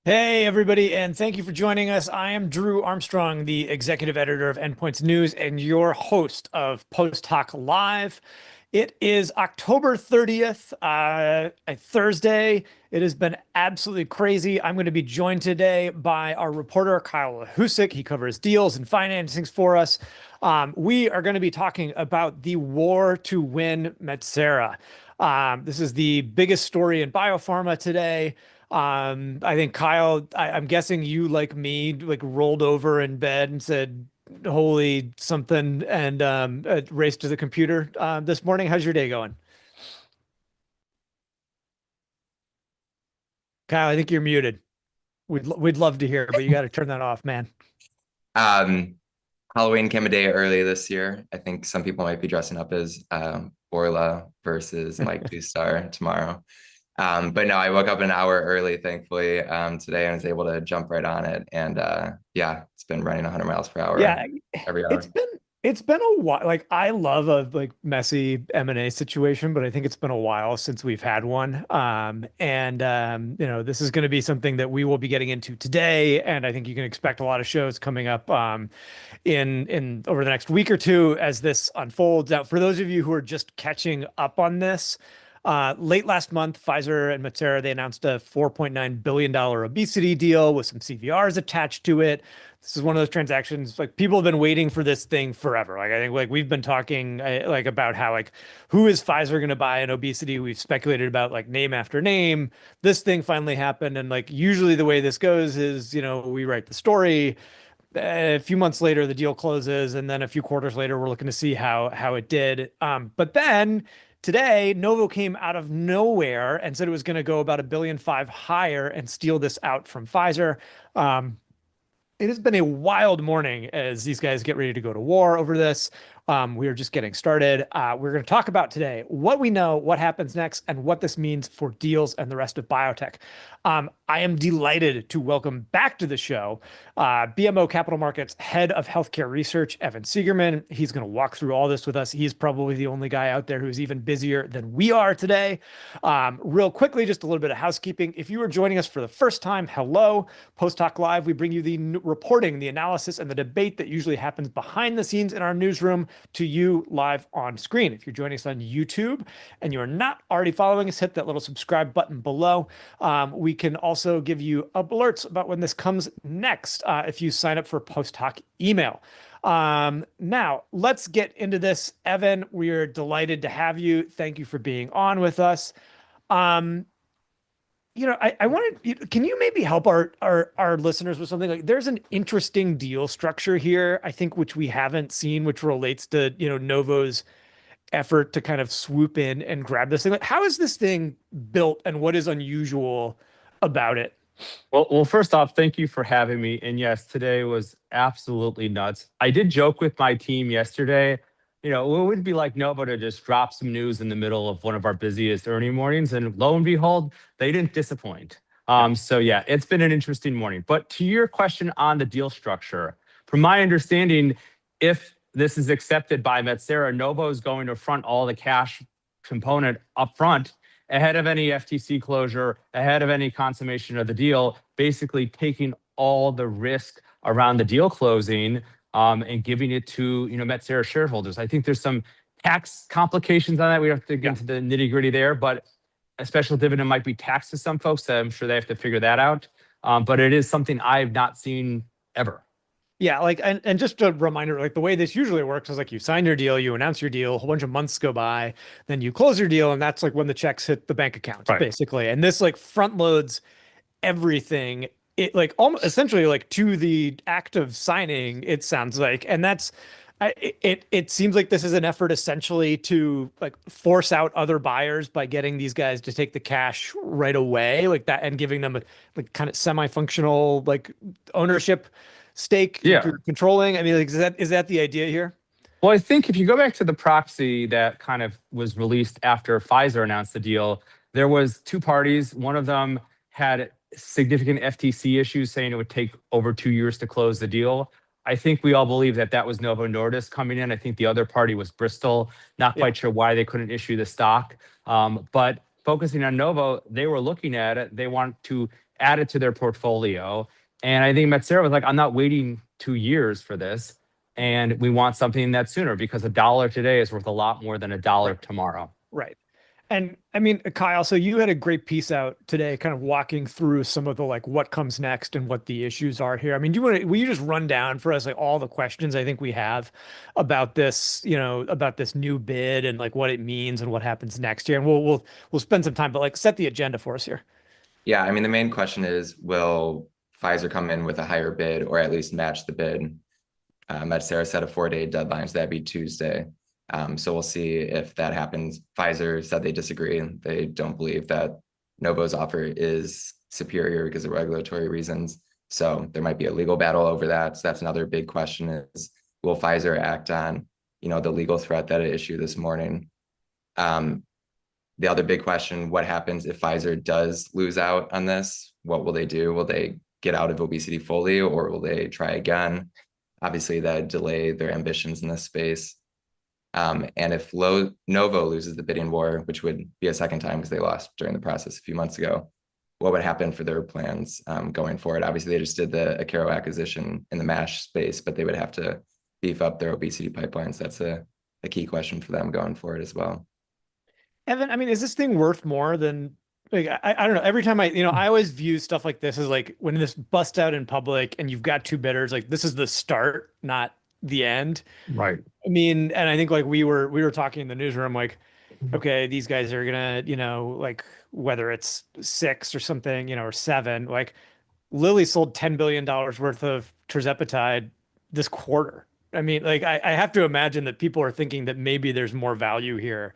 Hey, everybody, and thank you for joining us. I am Drew Armstrong, the executive editor of Endpoints News and your host of Post-Hoc Live. It is October 30th, a Thursday. It has been absolutely crazy. I'm going to be joined today by our reporter, Kyle Husik. He covers deals and financings for us. We are going to be talking about the war to win Metsera. This is the biggest story in biopharma today. I think Kyle, I'm guessing you, like me, like rolled over in bed and said, "Holy something," and raced to the computer this morning. How's your day going? Kyle, I think you're muted. We'd love to hear, but you got to turn that off, man. Um, Halloween came a day early this year. I think some people might be dressing up as Orla versus Mike Two Star tomorrow. But no, I woke up an hour early, thankfully, today and was able to jump right on it. And yeah, it's been running 100 miles per hour Yeah, every it's hour. been it's been a while. Like I love a like messy M&A situation, but I think it's been a while since we've had one. This is going to be something that we will be getting into today, and I think you can expect a lot of shows coming up in over the next week or two as this unfolds. Now, for those of you who are just catching up on this, late last month, Pfizer and Metsera, they announced a $4.9 billion obesity deal with some CVRs attached to it. This is one of those transactions like people have been waiting for this thing forever. Like I think like we've been talking like about how like who is Pfizer going to buy in obesity? We've speculated about like name after name. This thing finally happened, and like usually the way this goes is we write the story. A few months later, the deal closes, and then a few quarters later, we're looking to see how it did. But then today, Novo came out of nowhere and said it was going to go about $1.5 billion higher and steal this out from Pfizer. It has been a wild morning as these guys get ready to go to war over this. We are just getting started. We're going to talk about today what we know, what happens next, and what this means for deals and the rest of biotech. I am delighted to welcome back to the show BMO Capital Markets Head of Healthcare Research, Evan Seigerman. He's going to walk through all this with us. He's probably the only guy out there who's even busier than we are today. Real quickly, just a little bit of housekeeping. If you are joining us for the first time, hello. Post-Hoc Live, we bring you the reporting, the analysis, and the debate that usually happens behind the scenes in our newsroom to you live on screen. If you're joining us on YouTube and you're not already following us, hit that little subscribe button below. We can also give you alerts about when this comes next if you sign up for Post-Hoc email. Now, let's get into this. Evan, we are delighted to have you. Thank you for being on with us. I wanted, can you maybe help our listeners with something like there's an interesting deal structure here, I think, which we haven't seen, which relates to, Novo's effort to kind of swoop in and grab this thing. Like, how is this thing built and what is unusual about it? Well, first off, thank you for having me. And yes, today was absolutely nuts. I did joke with my team yesterday. It would be like Novo to just drop some news in the middle of one of our busiest earning mornings, and lo and behold, they didn't disappoint. Yeah. So yeah, it's been an interesting morning. But to your question on the deal structure, from my understanding, if this is accepted by Metsera, Novo is going to front all the cash component up front ahead of any FTC closure, ahead of any consummation of the deal, basically taking all the risk around the deal closing and giving it to Metsera shareholders. I think there's some tax complications on that. We don't have to get into the nitty gritty there, but a special dividend might be taxed to some folks. So I'm sure they have to figure that out. But it is something I've not seen ever. Yeah, like and just a reminder, like the way this usually works is like you sign your deal, you announce your deal, a whole bunch of months go by, then you close your deal, and that's like when the checks hit the bank accounts, Right. basically. And this like front loads everything, it like almost essentially like to the act of signing, it sounds like. And that's it seems like this is an effort essentially to like force out other buyers by getting these guys to take the cash right away, like that, and giving them a like kind of semi-functional like ownership stake Yeah. you're controlling. I mean, like, is that the idea here? Well, I think if you go back to the proxy that kind of was released after Pfizer announced the deal, there was two parties. One of them had significant FTC issues, saying it would take over 2 years to close the deal. I think we all believe that that was Novo Nordisk coming in. I think the other party was Bristol. Not quite sure why they couldn't issue the stock. But focusing on Novo, they were looking at it. They want to add it to their portfolio. And I think Metsera was like, I'm not waiting 2 years for this. And we want something that's sooner, because $1 today is worth a lot more than $1 tomorrow. Right. And I mean, Kyle, so you had a great piece out today, kind of walking through some of the like what comes next and what the issues are here. I mean, will you just run down for us like all the questions I think we have about this, about this new bid and like what it means and what happens next year? And we'll spend some time, but like set the agenda for us here. Yeah, I mean, the main question is, will Pfizer come in with a higher bid or at least match the bid? Metsera set a 4-day deadline, so that'd be Tuesday. So we'll see if that happens. Pfizer said they disagree. They don't believe that Novo's offer is superior because of regulatory reasons. So there might be a legal battle over that. So that's another big question is, will Pfizer act on, the legal threat that it issued this morning? The other big question, what happens if Pfizer does lose out on this? What will they do? Will they get out of obesity fully, or will they try again? Obviously, that delay their ambitions in this space. And if Novo loses the bidding war, which would be a second time because they lost during the process a few months ago, what would happen for their plans going forward? Obviously, they just did the Akero acquisition in the MASH space, but they would have to beef up their obesity pipelines. That's a key question for them going forward as well. Evan, I mean, is this thing worth more than like, I don't know. Every time I always view stuff like this as like when this busts out in public and you've got two bidders, like this is the start, not the end. Right. I mean, and I think like we were talking in the newsroom, like, okay, these guys are gonna, like whether it's 6 or something, or 7, like Lilly sold $10 billion worth of tirzepatide this quarter. I mean, like I have to imagine that people are thinking that maybe there's more value here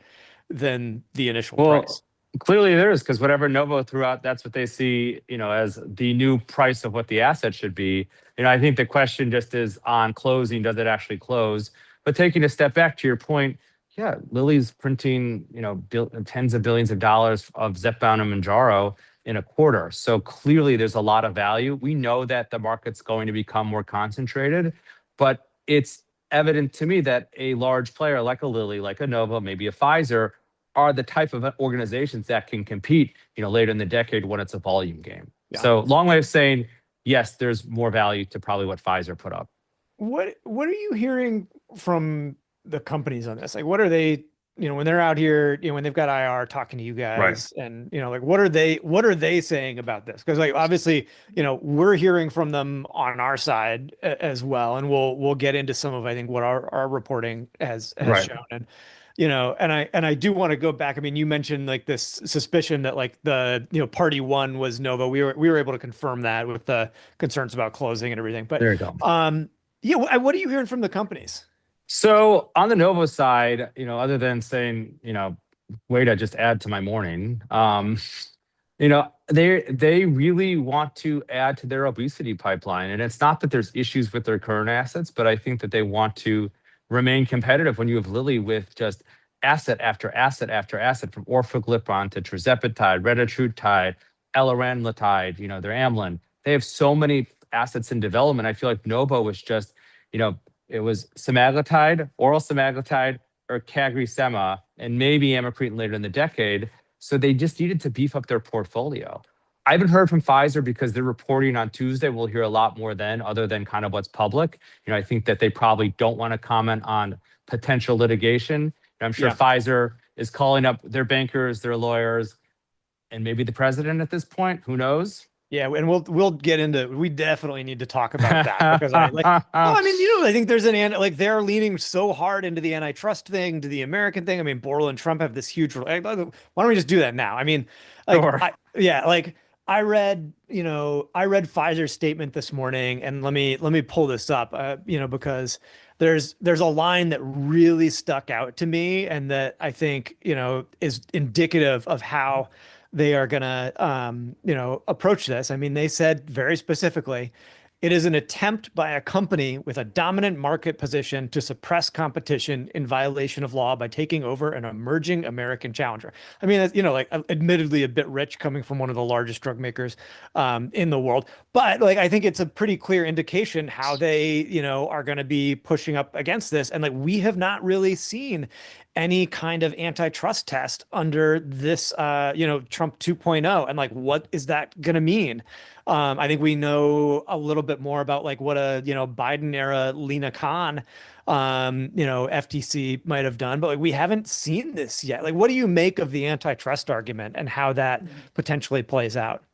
than the initial price. Clearly there is, because whatever Novo threw out, that's what they see, as the new price of what the asset should be. I think the question just is on closing, does it actually close? But taking a step back to your point, yeah, Lilly's printing, tens of billions of dollars of Zepbound and Mounjaro in a quarter. So clearly there's a lot of value. We know that the market's going to become more concentrated, but it's evident to me that a large player like a Lilly, like a Novo, maybe a Pfizer, are the type of organizations that can compete, later in the decade when it's a volume game. Yeah. So long way of saying, yes, there's more value to probably what Pfizer put up. What are you hearing from the companies on this? Like, what are they, when they're out here, when they've got IR talking to you guys, right, and, like, what are they saying about this? Because like, obviously, we're hearing from them on our side as well. And we'll get into some of, I think, what our reporting has right, shown. And, and I do want to go back. I mean, you mentioned like this suspicion that like the, party one was Novo. We were able to confirm that with the concerns about closing and everything. But there you go. Yeah, what are you hearing from the companies? So on the Novo side, other than saying, way to just add to my morning, they really want to add to their obesity pipeline. And it's not that there's issues with their current assets, but I think that they want to remain competitive when you have Lilly with just asset after asset after asset, from orforglipron to tirzepatide, retatrutide, eloralintide, their amylin. They have so many assets in development. I feel like Novo was just, it was semaglutide, oral semaglutide, or CagriSema, and maybe amycretin later in the decade. So they just needed to beef up their portfolio. I haven't heard from Pfizer because they're reporting on Tuesday. We'll hear a lot more then, other than kind of what's public. I think that they probably don't want to comment on potential litigation. I'm sure Pfizer is calling up their bankers, their lawyers, and maybe the president at this point. Who knows? Yeah, and we'll get into. We definitely need to talk about that because I think there's they're leaning so hard into the antitrust thing, to the American thing. I mean, Borrell and Trump have this huge. Why don't we just do that now? I mean, sure. I read Pfizer's statement this morning, and let me pull this up, because there's a line that really stuck out to me, and that I think is indicative of how they are gonna approach this. I mean, they said very specifically, it is an attempt by a company with a dominant market position to suppress competition in violation of law by taking over an emerging American challenger. I mean, admittedly a bit rich coming from one of the largest drug makers in the world. But I think it's a pretty clear indication how they, are going to be pushing up against this. And we have not really seen any kind of antitrust test under this, Trump 2.0. And like, what is that going to mean? I think we know a little bit more about like what a, Biden era Lena Khan, FTC might have done, but like, we haven't seen this yet. Like, what do you make of the antitrust argument and how that potentially plays out?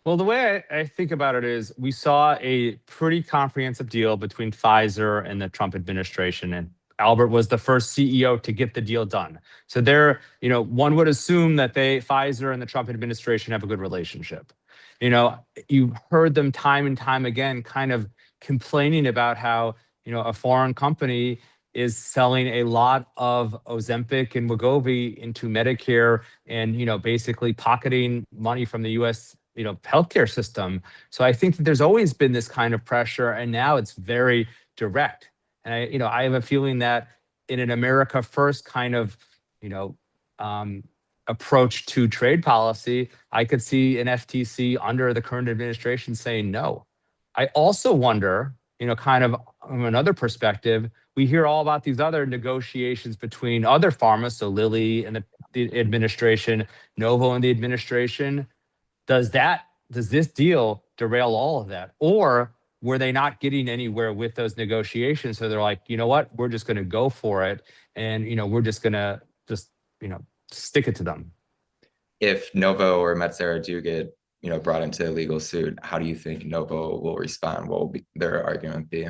Well, the way I think about it is we saw a pretty comprehensive deal between Pfizer and the Trump administration, and Albert was the first CEO to get the deal done. So there, one would assume that Pfizer and the Trump administration have a good relationship. You've heard them time and time again kind of complaining about how, a foreign company is selling a lot of Ozempic and Wegovy into Medicare and, basically pocketing money from the US healthcare system. So I think that there's always been this kind of pressure, and now it's very direct. And I have a feeling that in an America First kind of, approach to trade policy, I could see an FTC under the current administration saying no. I also wonder, kind of from another perspective, we hear all about these other negotiations between other pharmas, so Lilly and the administration, Novo and the administration. Does this deal derail all of that? Or were they not getting anywhere with those negotiations? So they're like, you know what, we're just going to go for it. And, we're just going to stick it to them. If Novo or Metsera do get, brought into a legal suit, how do you think Novo will respond? What will their argument be?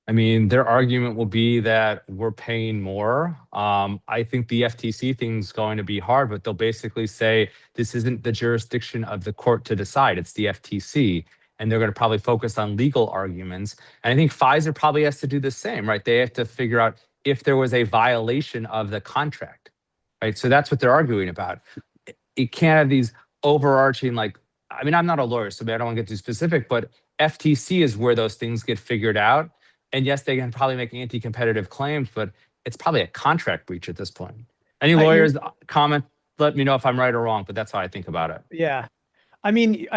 I mean, their argument will be that we're paying more. I think the FTC thing's going to be hard, but they'll basically say this isn't the jurisdiction of the court to decide. It's the FTC. And they're going to probably focus on legal arguments. And I think Pfizer probably has to do the same, right? They have to figure out if there was a violation of the contract, right? So that's what they're arguing about. It can't have these overarching, I'm not a lawyer, so I don't want to get too specific, but FTC is where those things get figured out. And yes, they can probably make anti-competitive claims, but it's probably a contract breach at this point. Any lawyers comment, let me know if I'm right or wrong, but that's how I think about it. Yeah. I mean,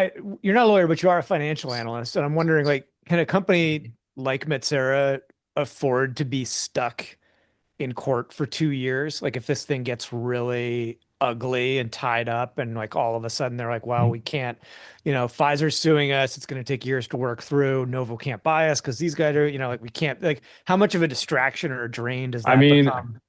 you're not a lawyer, but you are a financial analyst. And I'm wondering, can a company like Metsera afford to be stuck in court for 2 years? Like, if this thing gets really ugly and tied up and all of a sudden they're like, well, we can't, Pfizer's suing us. It's going to take years to work through. Novo can't buy us because these guys are, we can't, how much of a distraction or a drain does that become?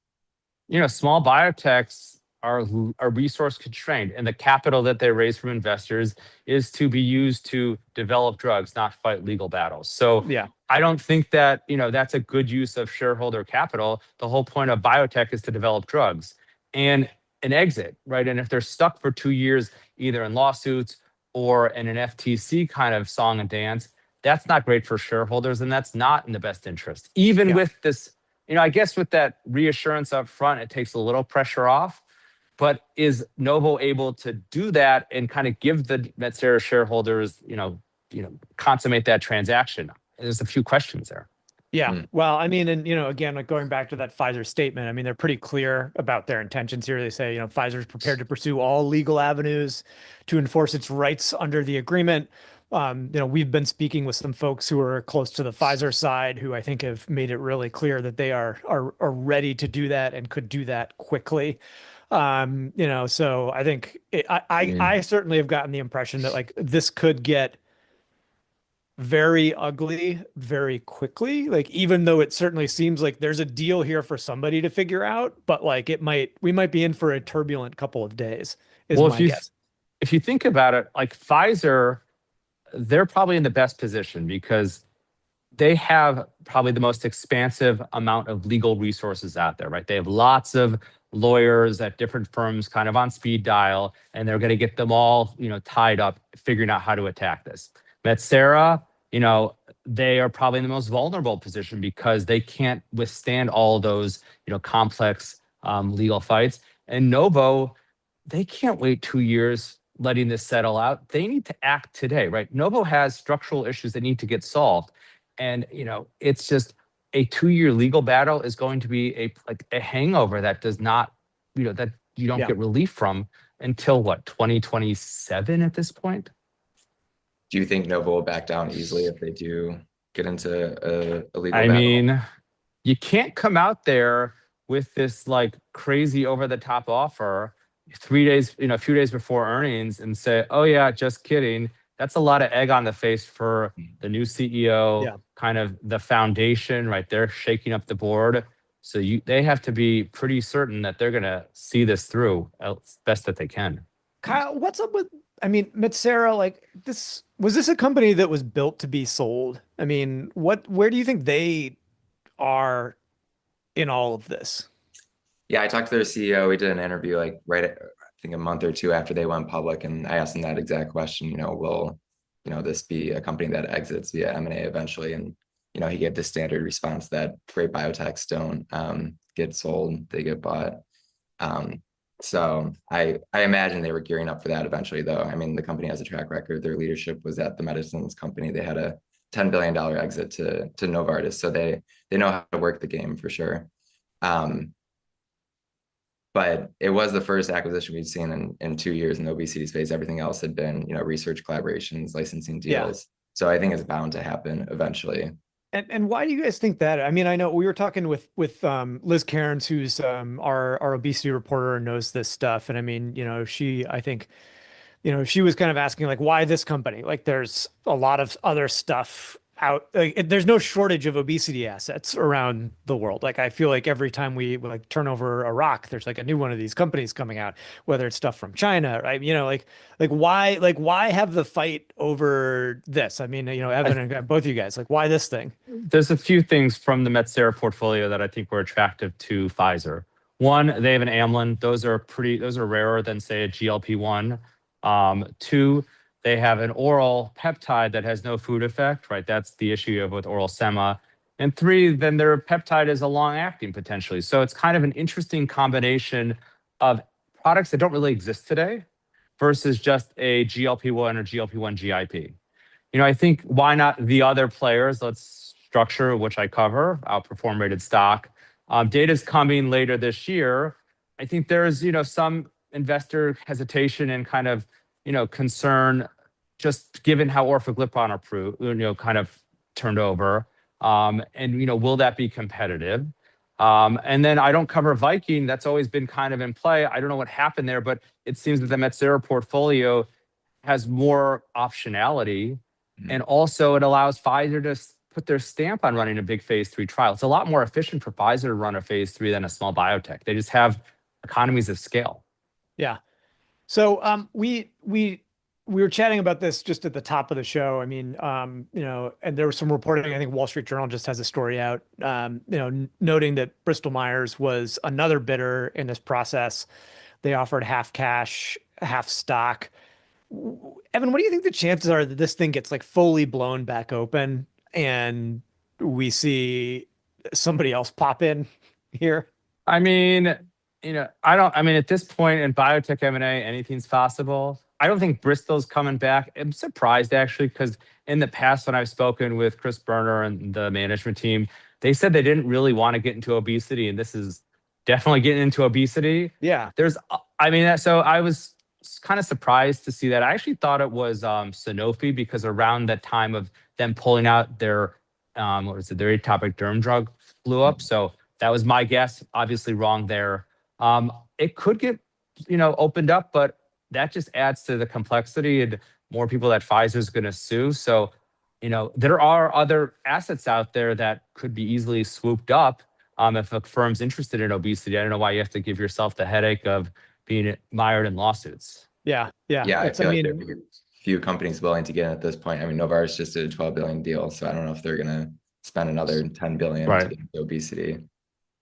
Small biotechs are resource constrained, and the capital that they raise from investors is to be used to develop drugs, not fight legal battles. So yeah, I don't think that, that's a good use of shareholder capital. The whole point of biotech is to develop drugs and an exit, right? And if they're stuck for 2 years, either in lawsuits or in an FTC kind of song and dance, that's not great for shareholders, and that's not in the best interest. Even with this, I guess with that reassurance up front, it takes a little pressure off. But is Novo able to do that and kind of give the Metsera shareholders, consummate that transaction? There's a few questions there. Yeah. Well, I mean, and, again, going back to that Pfizer statement, I mean, they're pretty clear about their intentions here. They say, Pfizer's prepared to pursue all legal avenues to enforce its rights under the agreement. We've been speaking with some folks who are close to the Pfizer side who I think have made it really clear that they are ready to do that and could do that quickly. So I think I certainly have gotten the impression that this could get very ugly very quickly. Even though it certainly seems like there's a deal here for somebody to figure out, but we might be in for a turbulent couple of days is my guess. If you think about it, Pfizer, they're probably in the best position because they have probably the most expansive amount of legal resources out there, right? They have lots of lawyers at different firms kind of on speed dial, and they're going to get them all, tied up, figuring out how to attack this. Metsera, they are probably in the most vulnerable position because they can't withstand all those, complex legal fights. And Novo, they can't wait 2 years letting this settle out. They need to act today, right? Novo has structural issues that need to get solved. And, it's just a 2-year legal battle is going to be a hangover that does not, that you don't get relief from until what, 2027 at this point? Do you think Novo will back down easily if they do get into a legal I battle? mean, you can't come out there with this like crazy over the top offer 3 days, a few days before earnings and say, oh yeah, just kidding. That's a lot of egg on the face for the new CEO, Yeah. kind of the foundation, right? They're shaking up the board. So they have to be pretty certain that they're going to see this through as best that they can. Kyle, what's up with, I mean, Metsera, like was this a company that was built to be sold? I mean, where do you think they are in all of this? Yeah, I talked to their CEO. We did an interview like I think a month or two after they went public, and I asked them that exact question. Will this be a company that exits via M&A eventually? And he gave the standard response that great biotechs don't get sold; they get bought. So I imagine they were gearing up for that eventually, though. I mean, the company has a track record. Their leadership was at the medicines company. They had a $10 billion exit to Novo Nordisk, so they know how to work the game for sure. But it was the first acquisition we'd seen in 2 years in the obesity space. Everything else had been, research collaborations, licensing deals. Yeah. So I think it's bound to happen eventually. And why do you guys think that? I mean, I know we were talking with Liz Cairns, who's our obesity reporter and knows this stuff. And I mean, I think, she was kind of asking like, why this company? Like, there's a lot of other stuff out. Like, there's no shortage of obesity assets around the world. Like, I feel like every time we like turn over a rock, there's like a new one of these companies coming out, whether it's stuff from China, right? Why have the fight over this? I mean, Evan and both of you guys, like, why this thing? There's a few things from the Metsera portfolio that I think were attractive to Pfizer. One, they have an amylin. Those are rarer than, say, a GLP-1. Two, they have an oral peptide that has no food effect, right? That's the issue with oral sema. And three, then their peptide is a long-acting potentially. So it's kind of an interesting combination of products that don't really exist today versus just a GLP-1 or GLP-1 GIP. I think why not the other players? Let's structure, which I cover, outperform rated stock. Data's coming later this year. I think there's, some investor hesitation and kind of, concern just given how orforglipron approved, kind of turned over. And, will that be competitive? And then I don't cover Viking. That's always been kind of in play. I don't know what happened there, but it seems that the Metsera portfolio has more optionality. And also it allows Pfizer to put their stamp on running a big phase 3 trial. It's a lot more efficient for Pfizer to run a phase 3 than a small biotech. They just have economies of scale. Yeah. So we were chatting about this just at the top of the show. I mean, and there was some reporting. I think Wall Street Journal just has a story out, noting that Bristol Myers was another bidder in this process. They offered half cash, half stock. Evan, what do you think the chances are that this thing gets like fully blown back open and we see somebody else pop in here? I mean, at this point in biotech M&A, anything's possible. I don't think Bristol's coming back. I'm surprised actually, because in the past when I've spoken with Chris Berner and the management team, they said they didn't really want to get into obesity, and this is definitely getting into obesity. Yeah. So I was kind of surprised to see that. I actually thought it was Sanofi, because around that time of them pulling out their their atopic derm drug blew up. So that was my guess. Obviously wrong there. It could get opened up, but that just adds to the complexity and more people that Pfizer's going to sue. So there are other assets out there that could be easily swooped up if a firm's interested in obesity. I don't know why you have to give yourself the headache of being mired in lawsuits. Yeah. I feel like there are few companies willing to get in at this point. I mean, Novartis just did a $12 billion deal, so I don't know if they're gonna spend another $10 billion to get into obesity.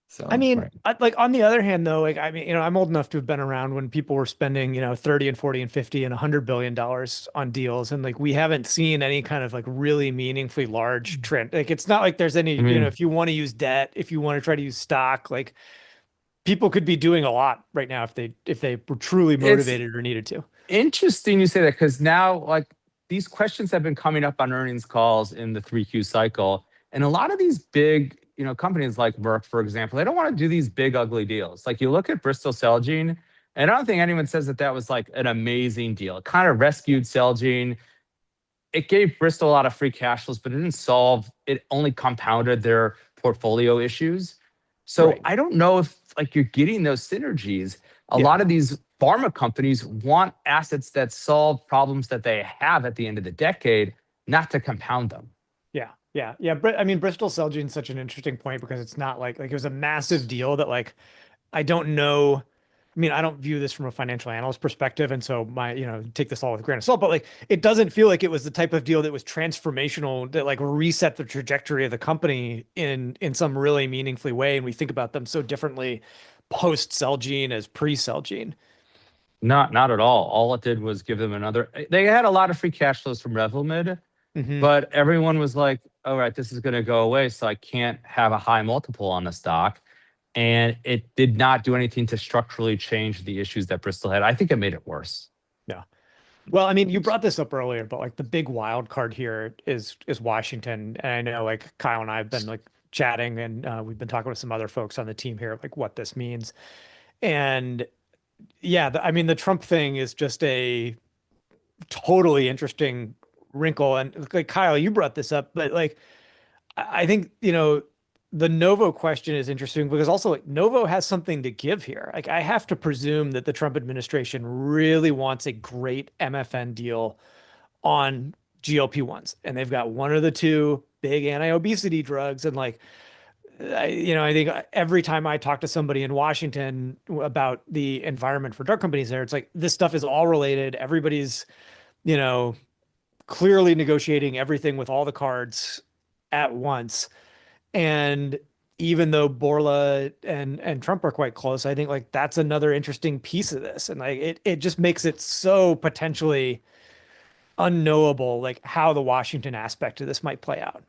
So I mean, like on the other hand, though, like I mean, I'm old enough to have been around when people were spending, 30 and 40 and 50 and $100 billion on deals, and like we haven't seen any kind of like really meaningfully large trend. Like it's not like there's any, if you want to use debt, if you want to try to use stock, like people could be doing a lot right now if they were truly motivated or needed to. Interesting you say that, because now like these questions have been coming up on earnings calls in the 3Q cycle, and a lot of these big companies like Merck, for example, they don't want to do these big ugly deals. Like you look at Bristol Celgene, and I don't think anyone says that was like an amazing deal. It kind of rescued Celgene. It gave Bristol a lot of free cash flows, but it only compounded their portfolio issues. So right. I don't know if like you're getting those synergies. A Yeah. lot of these pharma companies want assets that solve problems that they have at the end of the decade, not to compound them. Yeah. But I mean, Bristol Celgene is such an interesting point because it's not like it was a massive deal that like I don't know. I mean, I don't view this from a financial analyst perspective, and so take this all with a grain of salt. But like, it doesn't feel like it was the type of deal that was transformational that like reset the trajectory of the company in some really meaningfully way. And we think about them so differently post Celgene as pre Celgene. Not at all. All it did was give them another. They had a lot of free cash flows from Revlimid, but everyone was like, all right, this is going to go away, so I can't have a high multiple on the stock. And it did not do anything to structurally change the issues that Bristol had. I think it made it worse. Yeah. Well, I mean, you brought this up earlier, but like the big wild card here is Washington. And I know like Kyle and I have been like chatting, and we've been talking with some other folks on the team here, like what this means. And yeah, I mean, the Trump thing is just a totally interesting wrinkle. And like Kyle, you brought this up, but like I think, the Novo question is interesting because also like Novo has something to give here. Like I have to presume that the Trump administration really wants a great MFN deal on GLP-1s, and they've got one or the two big anti-obesity drugs. And like, I think every time I talk to somebody in Washington about the environment for drug companies there, it's like this stuff is all related. Everybody's, clearly negotiating everything with all the cards at once. And even though Borla and Trump are quite close, I think like that's another interesting piece of this. And like it just makes it so potentially unknowable, like how the Washington aspect of this might play out.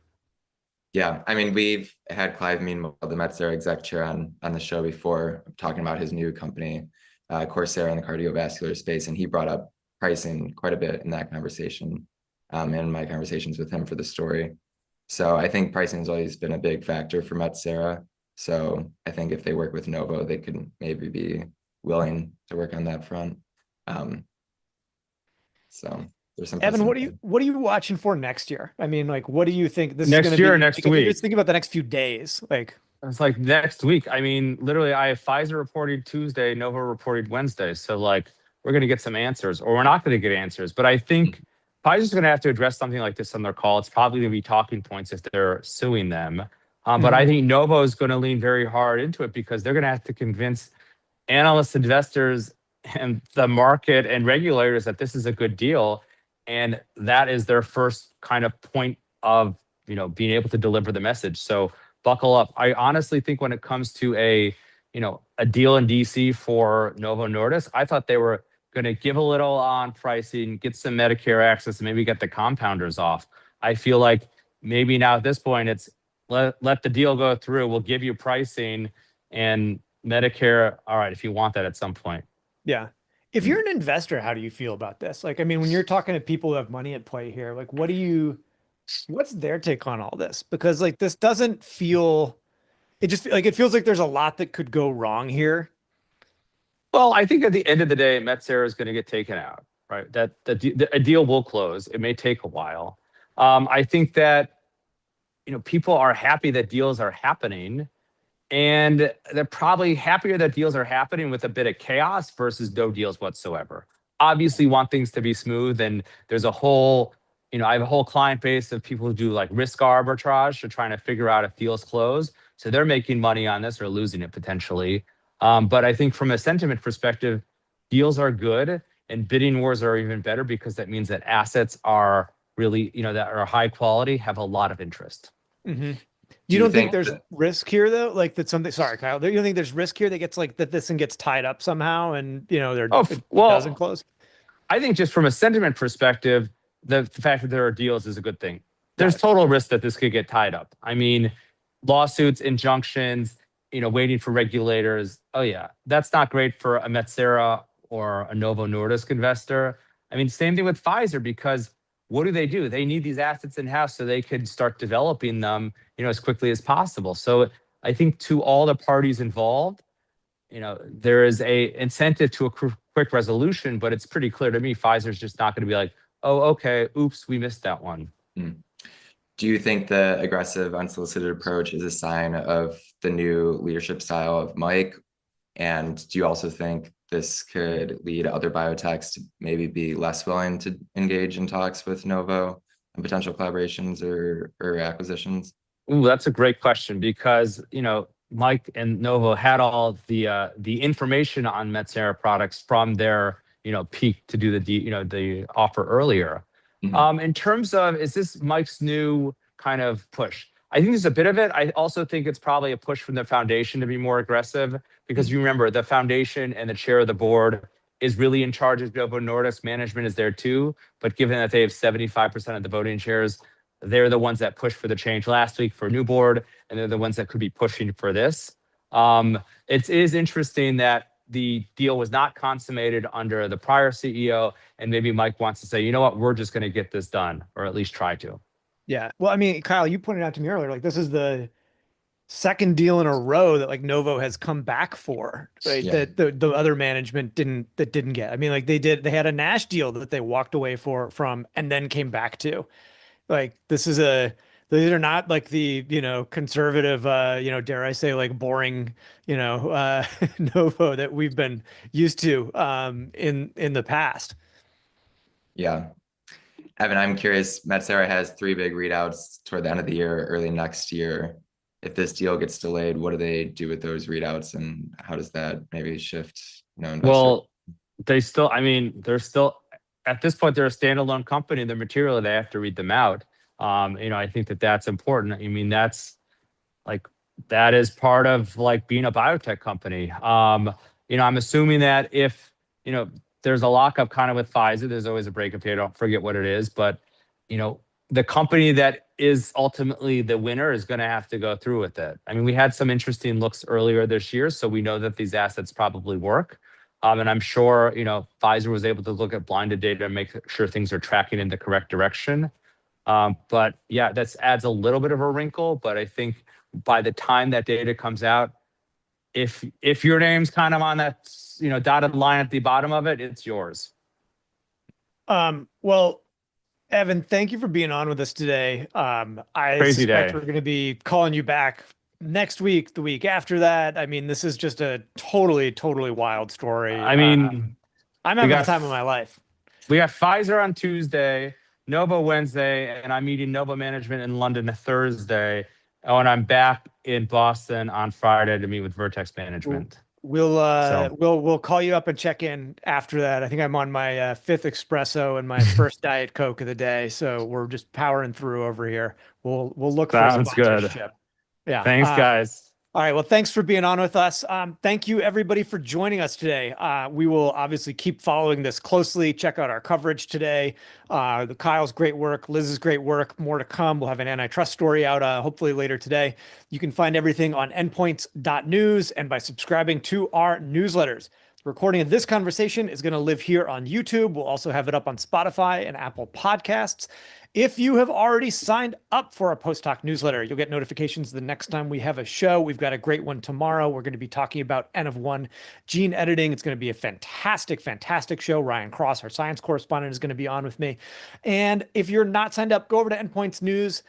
Yeah, I mean, we've had Clive Meanwhile, the Metsera exec chair, on the show before, talking about his new company, Coursera, in the cardiovascular space, and he brought up pricing quite a bit in that conversation, and my conversations with him for the story. So I think pricing has always been a big factor for Metsera. So I think if they work with Novo, they could maybe be willing to work on that front. So there's some. Evan, what are you watching for next year? I mean, like, what do you think this next is year, be? next Like, week? Just think about the next few days. Like, it's like next week. I mean, literally, I have Pfizer reported Tuesday, Novo reported Wednesday. So like, we're going to get some answers, or we're not going to get answers. But I think Pfizer's going to have to address something like this on their call. It's probably going to be talking points if they're suing them. But I think Novo is going to lean very hard into it because they're going to have to convince analysts, investors, and the market and regulators that this is a good deal. And that is their first kind of point of, being able to deliver the message. So buckle up. I honestly think when it comes to a deal in DC for Novo Nordisk, I thought they were going to give a little on pricing, get some Medicare access, and maybe get the compounders off. I feel like maybe now at this point, it's let the deal go through. We'll give you pricing and Medicare. All right, if you want that at some point. Yeah. If you're an investor, how do you feel about this? Like, I mean, when you're talking to people who have money at play here, like, what's their take on all this? Because like, this doesn't feel, it feels like there's a lot that could go wrong here. Well, I think at the end of the day, Metsera is going to get taken out, right? That a deal will close. It may take a while. I think that, people are happy that deals are happening, and they're probably happier that deals are happening with a bit of chaos versus no deals whatsoever. Obviously, want things to be smooth, and there's a whole, I have a whole client base of people who do like risk arbitrage. They're trying to figure out if deals close, so they're making money on this or losing it potentially. But I think from a sentiment perspective, deals are good and bidding wars are even better because that means that assets are really, that are high quality, have a lot of interest. Mm-hmm. You don't think there's risk here though? Like that something, sorry, Kyle, you don't think there's risk here that gets like that this thing gets tied up somehow and, it doesn't close? I think just from a sentiment perspective, the fact that there are deals is a good thing. There's total risk that this could get tied up. I mean, lawsuits, injunctions, waiting for regulators. Oh yeah, that's not great for a Metsera or a Novo Nordisk investor. I mean, same thing with Pfizer, because what do? They need these assets in-house so they could start developing them, as quickly as possible. So I think to all the parties involved, there is a incentive to a quick resolution, but it's pretty clear to me, Pfizer's just not going to be like, oh, okay, oops, we missed that one. Do you think the aggressive, unsolicited approach is a sign of the new leadership style of Mike, And do you also think this could lead other biotechs to maybe be less willing to engage in talks with Novo and potential collaborations or acquisitions? Ooh, that's a great question because, Mike and Novo had all the information on Metsera products from their, peak to do the offer earlier. In terms of, is this Mike's new kind of push? I think there's a bit of it. I also think it's probably a push from the foundation to be more aggressive because you remember the foundation and the chair of the board is really in charge of Novo Nordisk. Management is there too, but given that they have 75% of the voting shares, they're the ones that pushed for the change last week for a new board, and they're the ones that could be pushing for this. It is interesting that the deal was not consummated under the prior CEO, and maybe Mike wants to say, you know what, we're just going to get this done, or at least try to. Yeah. Well, I mean, Kyle, you pointed out to me earlier, like this is the second deal in a row that like Novo has come back for, right? Yeah. That the other management didn't get. I mean, like they had a Nash deal that they walked away from and then came back to. Like these are not like the, conservative, dare I say, like boring, Novo that we've been used to in the past. Yeah. Evan, I'm curious, Metsera has 3 big readouts toward the end of the year, early next year. If this deal gets delayed, what do they do with those readouts, and how does that maybe shift, investors? Well, they're still, at this point, they're a standalone company. The material, they have to read them out. I think that's important. I mean, that is part of like being a biotech company. I'm assuming that if, there's a lockup kind of with Pfizer, there's always a breakup date. I don't forget what it is, but, the company that is ultimately the winner is going to have to go through with it. I mean, we had some interesting looks earlier this year, so we know that these assets probably work. And I'm sure, Pfizer was able to look at blinded data and make sure things are tracking in the correct direction. But yeah, that adds a little bit of a wrinkle. But I think by the time that data comes out, if your name's kind of on that, dotted line at the bottom of it, it's yours. Well, Evan, thank you for being on with us today. I Crazy suspect day. we're going to be calling you back next week, the week after that. I mean, this is just a totally, totally wild story. I mean, I'm having the time of my life. We got Pfizer on Tuesday, Novo Wednesday, and I'm meeting Novo management in London Thursday. Oh, and I'm back in Boston on Friday to meet with Vertex management. We'll call you up and check in after that. I think I'm on my 5th espresso and my first Diet Coke of the day, so we're just powering through over here. We'll look for sponsorship. Good. Yeah. Thanks, guys. All right. Well, thanks for being on with us. Thank you, everybody, for joining us today. We will obviously keep following this closely. Check out our coverage today. Kyle's great work, Liz's great work, more to come. We'll have an antitrust story out hopefully later today. You can find everything on endpoints.news and by subscribing to our newsletters. The recording of this conversation is going to live here on YouTube. We'll also have it up on Spotify and Apple Podcasts. If you have already signed up for our Post-Hoc newsletter, you'll get notifications the next time we have a show. We've got a great one tomorrow. We're going to be talking about N-of-1 gene editing. It's going to be a fantastic, fantastic show. Ryan Cross, our science correspondent, is going to be on with me. And if you're not signed up, go over to endpoints.news,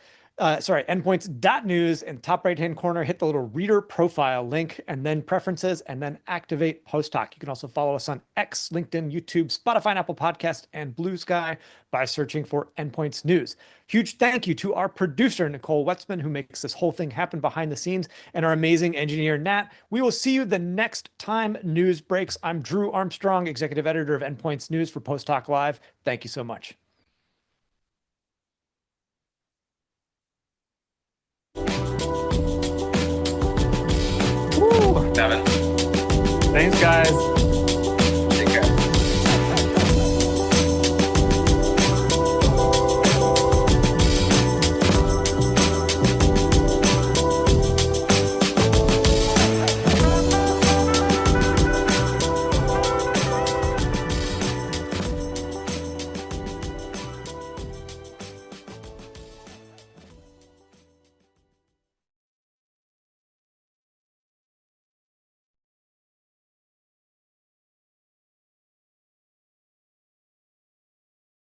and top right-hand corner, hit the little reader profile link, and then preferences, and then activate Post-Hoc. You can also follow us on X, LinkedIn, YouTube, Spotify, and Apple Podcasts, and Blue Sky by searching for Endpoints News. Huge thank you to our producer, Nicole Wetzman, who makes this whole thing happen behind the scenes, and our amazing engineer, Nat. We will see you the next time news breaks. I'm Drew Armstrong, executive editor of Endpoints News for Post-Hoc Live. Thank you so much. Evan. Thanks, guys.